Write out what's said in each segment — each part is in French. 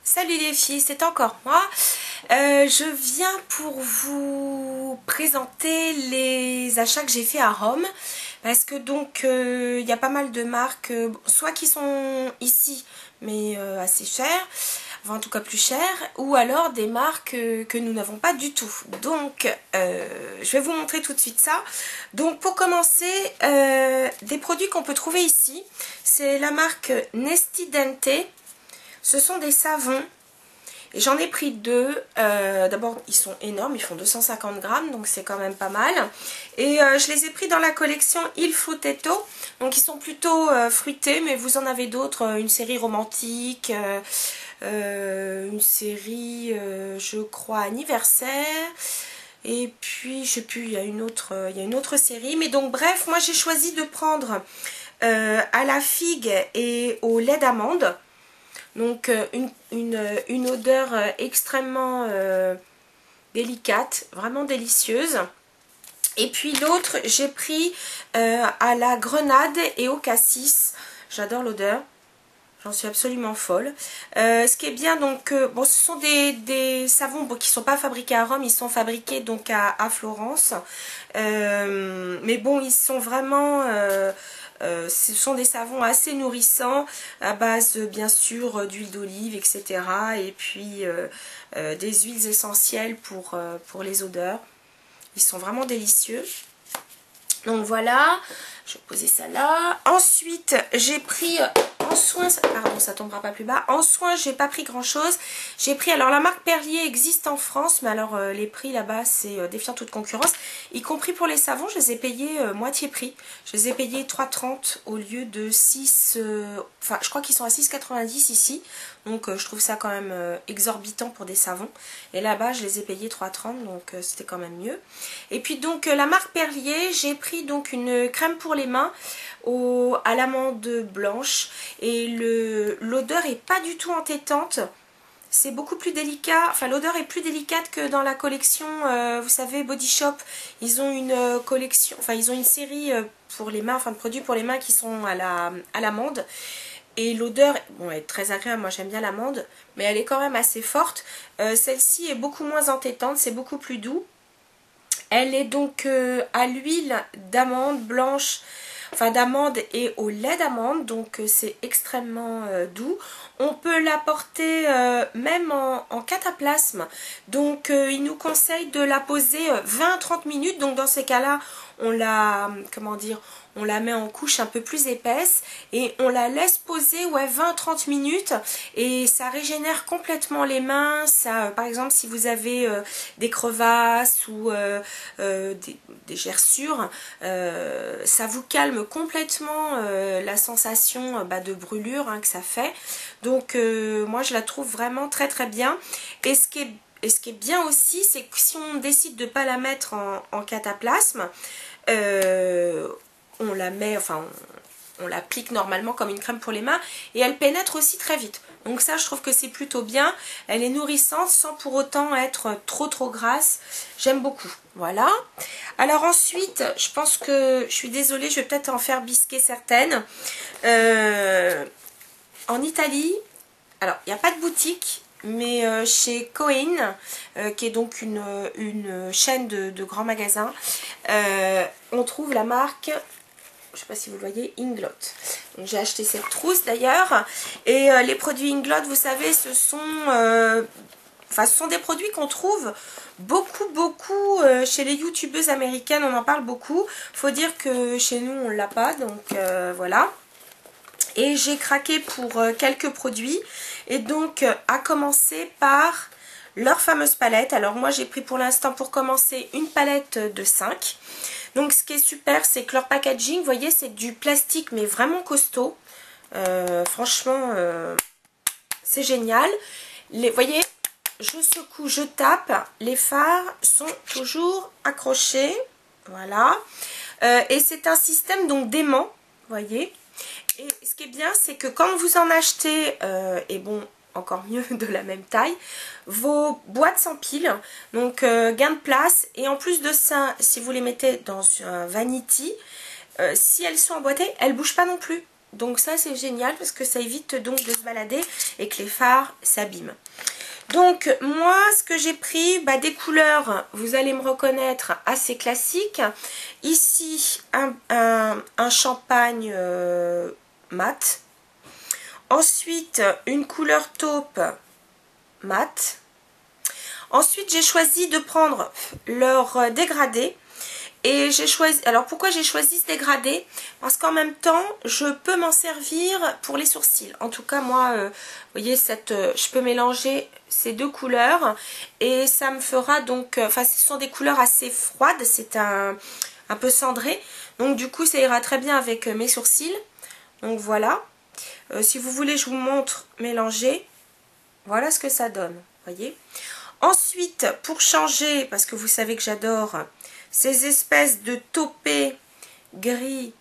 Salut les filles, c'est encore moi. Je viens pour vous présenter les achats que j'ai fait à Rome. Parce que donc il y a pas mal de marques, soit qui sont ici mais assez chères, enfin en tout cas plus chères, ou alors des marques que nous n'avons pas du tout. Donc je vais vous montrer tout de suite ça. Donc pour commencer, des produits qu'on peut trouver ici, c'est la marque Nestidente. Ce sont des savons. Et j'en ai pris deux. D'abord, ils sont énormes, ils font 250 grammes, donc c'est quand même pas mal. Et je les ai pris dans la collection Il Frutetto. Donc ils sont plutôt fruités, mais vous en avez d'autres. Une série romantique, une série, je crois, anniversaire. Et puis, je sais plus, il y a une autre série. Mais donc, bref, moi j'ai choisi de prendre à la figue et au lait d'amande. Donc une odeur extrêmement délicate, vraiment délicieuse. Et puis l'autre, j'ai pris à la grenade et au cassis. J'adore l'odeur, j'en suis absolument folle. Ce qui est bien, donc, bon, ce sont des savons qui ne sont pas fabriqués à Rome, ils sont fabriqués donc à Florence. Mais bon, ils sont vraiment... ce sont des savons assez nourrissants à base bien sûr d'huile d'olive, etc. Et puis des huiles essentielles pour les odeurs. Ils sont vraiment délicieux. Donc voilà, je vais poser ça là. Ensuite, j'ai pris en soin, pardon, ça tombera pas plus bas. En soin, j'ai pas pris grand chose. J'ai pris, alors la marque Perlier existe en France, mais alors les prix là-bas, c'est défiant toute concurrence. Y compris pour les savons, je les ai payés moitié prix. Je les ai payés 3,30 au lieu de 6, enfin je crois qu'ils sont à 6,90 ici. Donc je trouve ça quand même exorbitant pour des savons. Et là-bas, je les ai payés 3,30, donc c'était quand même mieux. Et puis donc la marque Perlier, j'ai pris donc une crème pour les mains à l'amande blanche. Et l'odeur est pas du tout entêtante. C'est beaucoup plus délicat, enfin l'odeur est plus délicate que dans la collection, vous savez, Body Shop. Ils ont une collection, enfin ils ont une série pour les mains, enfin de produits pour les mains qui sont à l'amande. Et l'odeur, bon, elle est très agréable, moi j'aime bien l'amande, mais elle est quand même assez forte. Celle-ci est beaucoup moins entêtante, c'est beaucoup plus doux. Elle est donc à l'huile d'amande blanche, enfin d'amande et au lait d'amande, donc c'est extrêmement doux. On peut la porter même en cataplasme, donc il nous conseille de la poser 20-30 minutes, donc dans ces cas-là, on la, comment dire, on la met en couche un peu plus épaisse et on la laisse poser, ouais, 20-30 minutes et ça régénère complètement les mains. Ça, par exemple, si vous avez des crevasses ou des gerçures, ça vous calme complètement la sensation de brûlure que ça fait. Donc moi je la trouve vraiment très très bien. Et ce qui est bien aussi, c'est que si on décide de ne pas la mettre en cataplasme, on la met, enfin on l'applique normalement comme une crème pour les mains et elle pénètre aussi très vite. Donc ça, je trouve que c'est plutôt bien. Elle est nourrissante sans pour autant être trop grasse. J'aime beaucoup. Voilà. Alors ensuite, je pense que, je suis désolée, je vais peut-être en faire bisquer certaines. En Italie, alors il n'y a pas de boutique, mais chez Coin, qui est donc une chaîne de grands magasins, on trouve la marque, je ne sais pas si vous le voyez, Inglot. J'ai acheté cette trousse d'ailleurs. Et les produits Inglot, vous savez, ce sont des produits qu'on trouve beaucoup chez les youtubeuses américaines. On en parle beaucoup. Faut dire que chez nous, on ne l'a pas. Donc voilà. Et j'ai craqué pour quelques produits. Et donc, à commencer par leur fameuse palette. Alors moi, j'ai pris pour l'instant, pour commencer, une palette de 5. Donc ce qui est super, c'est que leur packaging, vous voyez, c'est du plastique mais vraiment costaud. Franchement, c'est génial. Vous voyez, je secoue, je tape. Les fards sont toujours accrochés. Voilà. Et c'est un système donc d'aimant, vous voyez. Et ce qui est bien, c'est que quand vous en achetez, et bon, encore mieux de la même taille, vos boîtes s'empilent, donc gain de place. Et en plus de ça, si vous les mettez dans un vanity, si elles sont emboîtées, elles ne bougent pas non plus. Donc ça c'est génial parce que ça évite donc de se balader et que les fards s'abîment. Donc moi ce que j'ai pris, des couleurs, vous allez me reconnaître, assez classiques. Ici un champagne mat. Ensuite une couleur taupe mat. Ensuite j'ai choisi de prendre leur dégradé. Et j'ai choisi, alors pourquoi j'ai choisi ce dégradé? Parce qu'en même temps, je peux m'en servir pour les sourcils. En tout cas, moi, vous voyez, je peux mélanger ces deux couleurs. Et ça me fera donc, ce sont des couleurs assez froides, c'est un peu cendré. Donc du coup, ça ira très bien avec mes sourcils. Donc voilà. Si vous voulez, je vous montre mélanger. Voilà ce que ça donne, voyez. Ensuite, pour changer, parce que vous savez que j'adore ces espèces de taupets gris,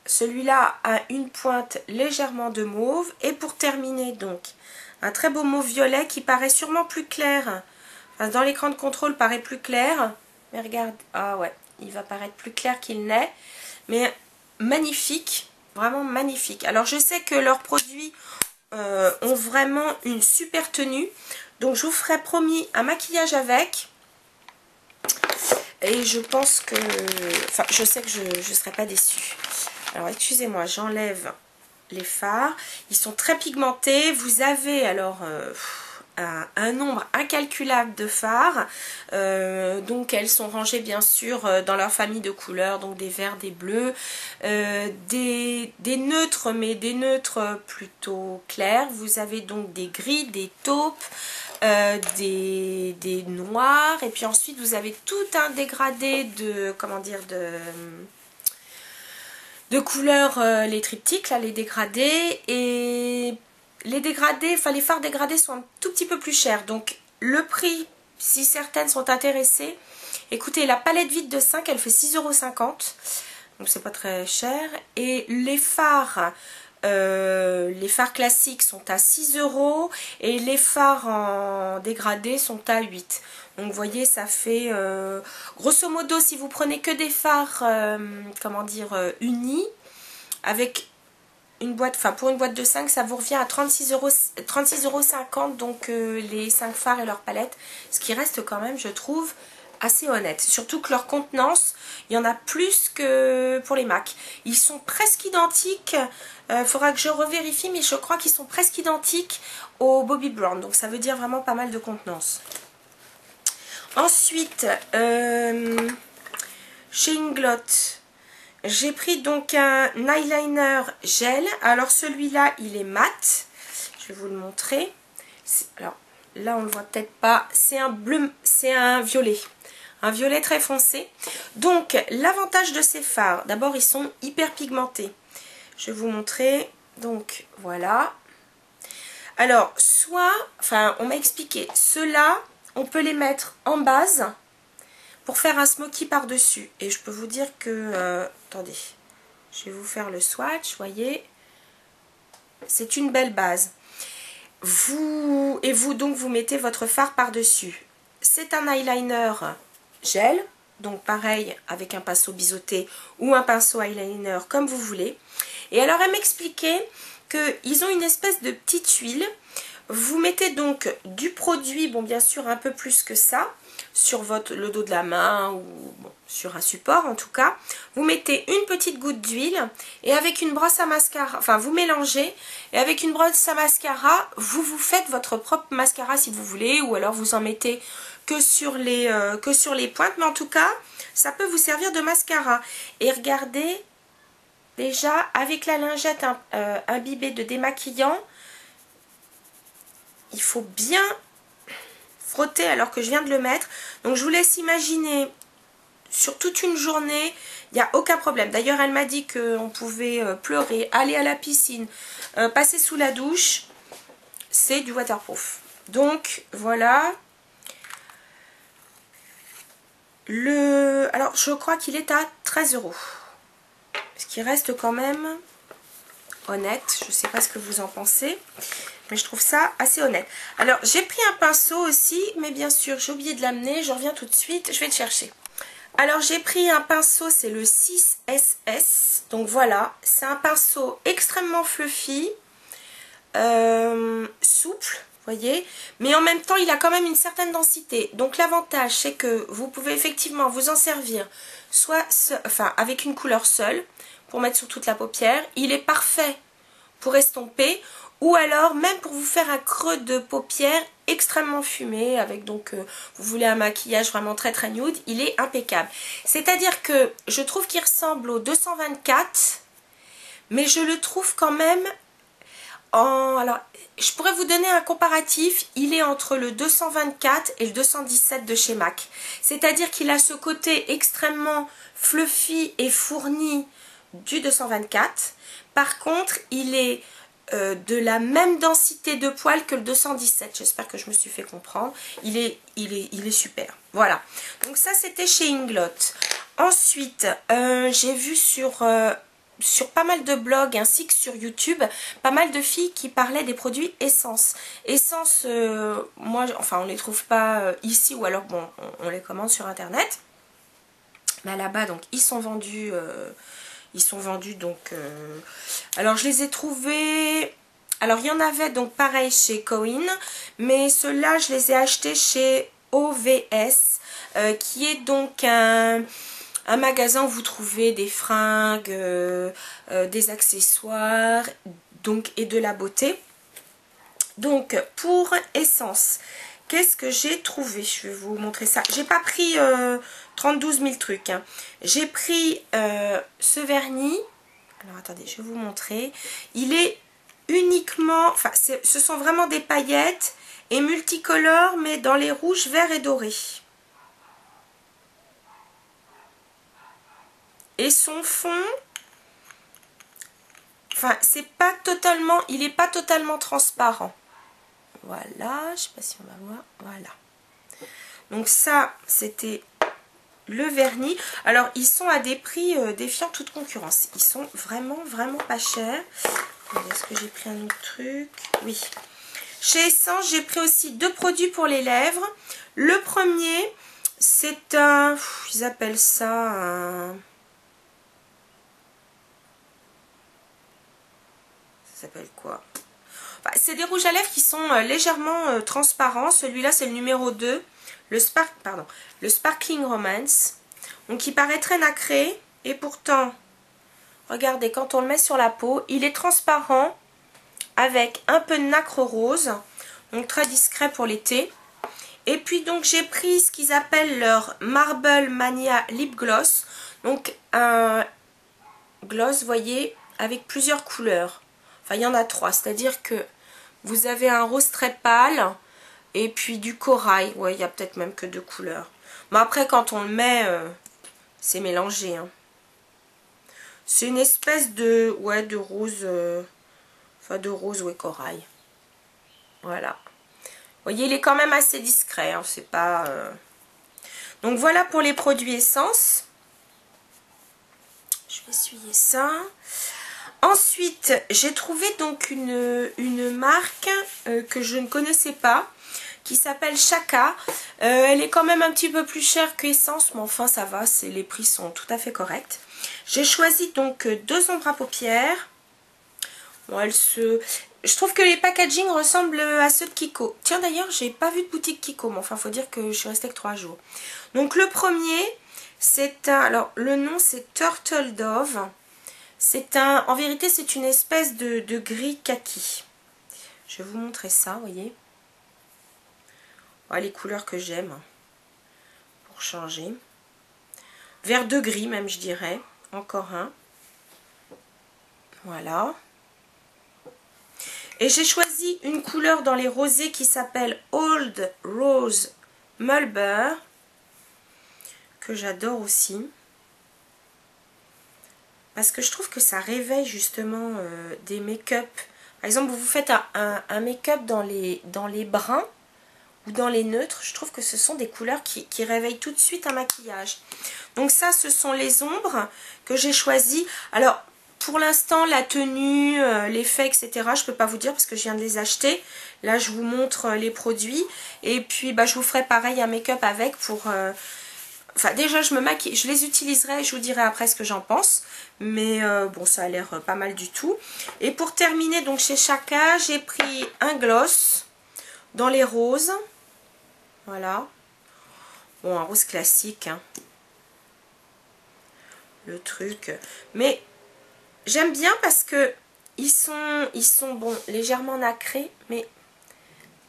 celui-là a une pointe légèrement de mauve. Et pour terminer, donc, un très beau mauve violet qui paraît sûrement plus clair. Enfin, dans l'écran de contrôle, paraît plus clair. Mais regarde, ah ouais, il va paraître plus clair qu'il n'est. Mais magnifique, vraiment magnifique. Alors, je sais que leurs produits ont vraiment une super tenue. Donc, je vous ferai promis un maquillage avec. Et je pense que... Enfin, je sais que je ne serai pas déçue. Alors, excusez-moi, j'enlève les fards. Ils sont très pigmentés. Vous avez alors un nombre incalculable de fards. Donc, elles sont rangées, bien sûr, dans leur famille de couleurs. Donc, des verts, des bleus, des neutres, mais des neutres plutôt clairs. Vous avez donc des gris, des taupes. Des noirs, et puis ensuite vous avez tout un dégradé de, comment dire, de couleurs, les triptyques, là, les dégradés, et les dégradés, enfin les fards dégradés sont un tout petit peu plus chers. Donc le prix, si certaines sont intéressées, écoutez, la palette vide de 5, elle fait 6,50 €, donc c'est pas très cher, et les fards classiques sont à 6 € et les fards en dégradé sont à 8. Donc vous voyez, ça fait grosso modo, si vous prenez que des fards comment dire, unis, avec une boîte, enfin pour une boîte de 5, ça vous revient à 36,50 €, donc les 5 fards et leur palette, ce qui reste quand même, je trouve, assez honnête. Surtout que leur contenance, il y en a plus que pour les MAC. Ils sont presque identiques. Il faudra que je revérifie, mais je crois qu'ils sont presque identiques au Bobbi Brown. Donc ça veut dire vraiment pas mal de contenance. Ensuite, chez Inglot, j'ai pris donc un eyeliner gel. Alors celui-là, il est mat. Je vais vous le montrer. Alors là, on le voit peut-être pas. C'est un bleu, c'est un violet. Un violet très foncé. Donc, l'avantage de ces fards, d'abord, ils sont hyper pigmentés. Je vais vous montrer. Donc, voilà. Alors, on m'a expliqué, ceux-là, on peut les mettre en base pour faire un smoky par-dessus. Et je peux vous dire que... attendez, je vais vous faire le swatch, voyez. C'est une belle base. Donc, vous mettez votre fard par-dessus. C'est un eyeliner gel, donc pareil avec un pinceau biseauté ou un pinceau eyeliner comme vous voulez. Et alors elle m'expliquait qu'ils ont une espèce de petite huile. Vous mettez donc du produit, bon bien sûr un peu plus que ça, sur le dos de la main ou bon, sur un support en tout cas. Vous mettez une petite goutte d'huile et avec une brosse à mascara, enfin vous mélangez et avec une brosse à mascara, vous faites votre propre mascara si vous voulez, ou alors vous en mettez que sur les pointes, mais en tout cas ça peut vous servir de mascara. Et regardez, déjà avec la lingette imbibée de démaquillant, il faut bien frotter alors que je viens de le mettre. Donc je vous laisse imaginer sur toute une journée, il n'y a aucun problème. D'ailleurs elle m'a dit qu'on pouvait pleurer, aller à la piscine, passer sous la douche, c'est du waterproof. Donc voilà. Alors je crois qu'il est à 13 €. Ce qui reste quand même honnête. Je ne sais pas ce que vous en pensez, mais je trouve ça assez honnête. Alors j'ai pris un pinceau aussi, mais bien sûr j'ai oublié de l'amener. Je reviens tout de suite, je vais le chercher. Alors j'ai pris un pinceau, c'est le 6SS. Donc voilà, c'est un pinceau extrêmement fluffy, souple, voyez, mais en même temps il a quand même une certaine densité. Donc l'avantage c'est que vous pouvez effectivement vous en servir soit avec une couleur seule pour mettre sur toute la paupière. Il est parfait pour estomper, ou alors même pour vous faire un creux de paupière extrêmement fumé, avec donc vous voulez un maquillage vraiment très très nude, il est impeccable. C'est à dire que je trouve qu'il ressemble au 224, mais je le trouve quand même alors je pourrais vous donner un comparatif, il est entre le 224 et le 217 de chez MAC, c'est à dire qu'il a ce côté extrêmement fluffy et fourni du 224. Par contre il est de la même densité de poils que le 217. J'espère que je me suis fait comprendre. Il est super. Voilà. Donc ça c'était chez Inglot. Ensuite, j'ai vu sur pas mal de blogs ainsi que sur YouTube, pas mal de filles qui parlaient des produits Essence. Essence, moi, enfin on les trouve pas ici, ou alors bon, on les commande sur internet. Mais là-bas, donc ils sont vendus. Donc alors je les ai trouvés, alors il y en avait donc pareil chez Coin, mais ceux-là je les ai achetés chez OVS, qui est donc un magasin où vous trouvez des fringues, des accessoires, donc, et de la beauté. Donc pour Essence, qu'est-ce que j'ai trouvé? Je vais vous montrer ça. J'ai pas pris 32 000 trucs. Hein. J'ai pris ce vernis. Alors attendez, je vais vous montrer. Il est uniquement... Enfin, ce sont vraiment des paillettes et multicolores, mais dans les rouges, verts et dorés. Et son fond... Enfin, c'est pas totalement... Il n'est pas totalement transparent. Voilà, je sais pas si on va voir. Voilà. Donc ça, c'était le vernis. Alors, ils sont à des prix défiant toute concurrence. Ils sont vraiment, vraiment pas chers. Est-ce que j'ai pris un autre truc? Oui. Chez Essence, j'ai pris aussi 2 produits pour les lèvres. Le premier, c'est un... Ils appellent ça un... Ça s'appelle quoi? C'est des rouges à lèvres qui sont légèrement transparents. Celui-là, c'est le numéro 2. Le Sparkling Romance. Donc, il paraît très nacré. Et pourtant, regardez, quand on le met sur la peau, il est transparent avec un peu de nacre rose. Donc, très discret pour l'été. Et puis, donc, j'ai pris ce qu'ils appellent leur Marble Mania Lip Gloss. Donc, un gloss, vous voyez, avec plusieurs couleurs. Enfin, il y en a 3. C'est-à-dire que vous avez un rose très pâle et puis du corail. Ouais, il y a peut-être même que 2 couleurs. Mais après, quand on le met, c'est mélangé. Hein. C'est une espèce de, ouais, de rose, de rose, ouais, corail. Voilà. Vous voyez, il est quand même assez discret. Hein, c'est pas... Donc voilà pour les produits Essence. Je vais essuyer ça. Ensuite, j'ai trouvé donc une marque que je ne connaissais pas, qui s'appelle Chaka. Elle est quand même un petit peu plus chère que Essence, mais enfin ça va, les prix sont tout à fait corrects. J'ai choisi donc 2 ombres à paupières. Bon, je trouve que les packaging ressemblent à ceux de Kiko. Tiens, d'ailleurs, j'ai pas vu de boutique Kiko, mais enfin, faut dire que je suis restée que 3 jours. Donc le premier, c'est un... Alors, le nom, c'est Turtle Dove. C'est un, en vérité, c'est une espèce de gris kaki. Je vais vous montrer ça, vous voyez. Voilà les couleurs que j'aime. Pour changer. Vert de gris, même, je dirais. Encore un. Voilà. Et j'ai choisi une couleur dans les rosés qui s'appelle Old Rose Mulber. Que j'adore aussi. Parce que je trouve que ça réveille justement des make-up. Par exemple, vous faites un make-up dans les bruns ou dans les neutres. Je trouve que ce sont des couleurs qui réveillent tout de suite un maquillage. Donc ça, ce sont les ombres que j'ai choisies. Alors, pour l'instant, la tenue, l'effet, etc., je ne peux pas vous dire parce que je viens de les acheter. Là, je vous montre les produits. Et puis, bah, je vous ferai pareil un make-up avec pour Enfin déjà je me maquille, je les utiliserai, je vous dirai après ce que j'en pense. Mais bon, ça a l'air pas mal du tout. Et pour terminer, donc chez Chaka, j'ai pris un gloss dans les roses. Voilà. Bon, un rose classique, hein. Le truc. Mais j'aime bien parce que ils sont bon, légèrement nacrés, mais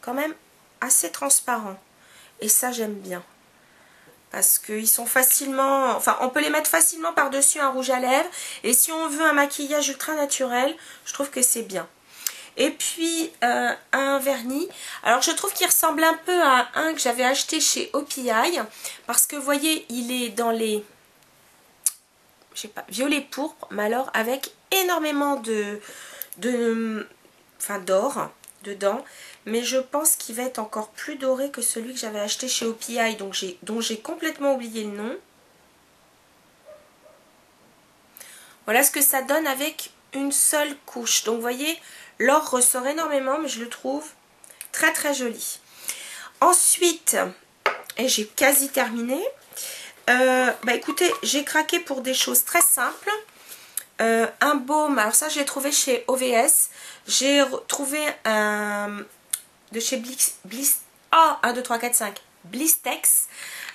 quand même assez transparents. Et ça, j'aime bien. Parce qu'ils sont facilement... Enfin, on peut les mettre facilement par-dessus un rouge à lèvres. Et si on veut un maquillage ultra naturel, je trouve que c'est bien. Et puis, un vernis. Alors, je trouve qu'il ressemble un peu à un que j'avais acheté chez OPI. Parce que, vous voyez, il est dans les... Je sais pas, violet pourpre. Mais alors, avec énormément d'or dedans. Mais je pense qu'il va être encore plus doré que celui que j'avais acheté chez OPI, donc dont j'ai complètement oublié le nom. Voilà ce que ça donne avec une seule couche. Donc vous voyez, l'or ressort énormément, mais je le trouve très très joli. Ensuite, et j'ai quasi terminé, bah écoutez, j'ai craqué pour des choses très simples. Un baume, alors ça je l'ai trouvé chez OVS. J'ai trouvé un... de chez Blistex,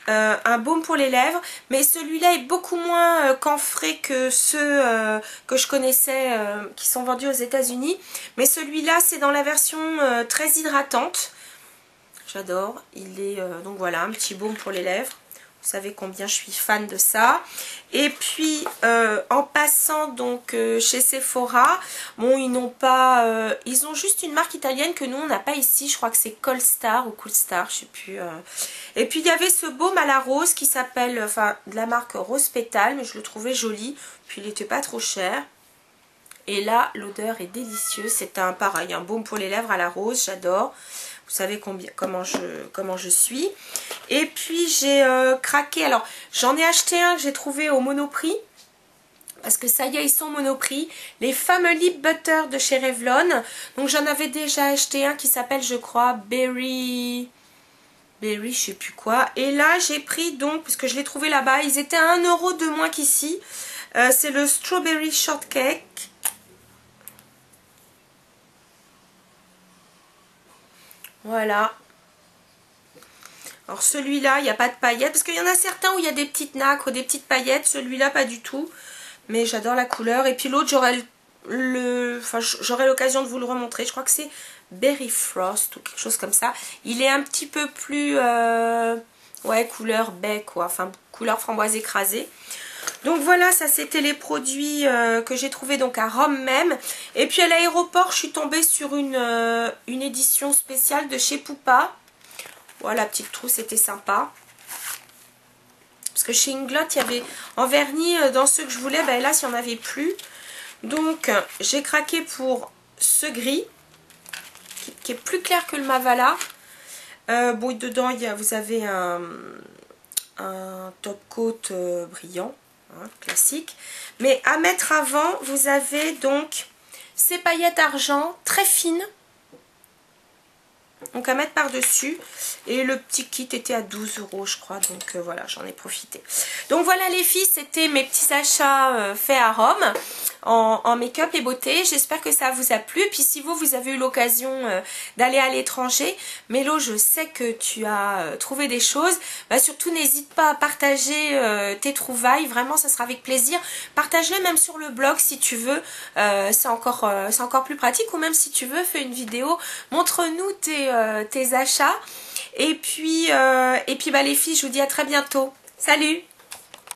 un baume pour les lèvres, mais celui-là est beaucoup moins camphré que ceux que je connaissais qui sont vendus aux États-Unis, mais celui-là c'est dans la version très hydratante. J'adore. Il est donc voilà, un petit baume pour les lèvres. Vous savez combien je suis fan de ça. Et puis, en passant donc chez Sephora, bon, ils n'ont pas... ils ont juste une marque italienne que nous, on n'a pas ici. Je crois que c'est Colstar ou Coolstar, je sais plus. Et puis, il y avait ce baume à la rose qui s'appelle... Enfin, de la marque Rose Pétale, mais je le trouvais joli. Puis, il n'était pas trop cher. Et là, l'odeur est délicieuse. C'est un pareil, un baume pour les lèvres à la rose, j'adore. Vous savez comment je suis. Et puis j'ai craqué. Alors j'en ai acheté un que j'ai trouvé au Monoprix. Parce que ça y est, ils sont au Monoprix. Les fameux Lip Butter de chez Revlon. Donc j'en avais déjà acheté un qui s'appelle, je crois, Berry, je sais plus quoi. Et là j'ai pris donc, parce que je l'ai trouvé là-bas, ils étaient à 1 € de moins qu'ici. C'est le Strawberry Shortcake. Voilà. Alors celui-là, il n'y a pas de paillettes. Parce qu'il y en a certains où il y a des petites nacres, des petites paillettes. Celui-là, pas du tout. Mais j'adore la couleur. Et puis l'autre, j'aurai l'occasion de vous le remontrer. Je crois que c'est Berry Frost ou quelque chose comme ça. Il est un petit peu plus... ouais, couleur baie, quoi. Enfin, couleur framboise écrasée. Donc voilà, ça c'était les produits que j'ai trouvé donc à Rome même. Et puis à l'aéroport, je suis tombée sur une édition spéciale de chez Poupa. Voilà, la petite trousse, c'était sympa. Parce que chez Inglot, il y avait en vernis, dans ceux que je voulais, ben là, il n'y en avait plus. Donc, j'ai craqué pour ce gris, qui est plus clair que le Mavala. Bon, dedans, vous avez un top coat brillant. Hein, classique, mais à mettre avant vous avez donc ces paillettes argent très fines, donc à mettre par dessus, et le petit kit était à 12 € je crois, donc voilà, j'en ai profité. Donc voilà les filles, c'était mes petits achats faits à Rome en make-up et beauté. J'espère que ça vous a plu. Puis si vous avez eu l'occasion d'aller à l'étranger, Mélo, je sais que tu as trouvé des choses, bah, surtout n'hésite pas à partager tes trouvailles, vraiment ça sera avec plaisir. Partage-les même sur le blog si tu veux, c'est encore plus pratique, ou même si tu veux, fais une vidéo, montre-nous tes achats. Et puis bah, les filles, je vous dis à très bientôt. Salut!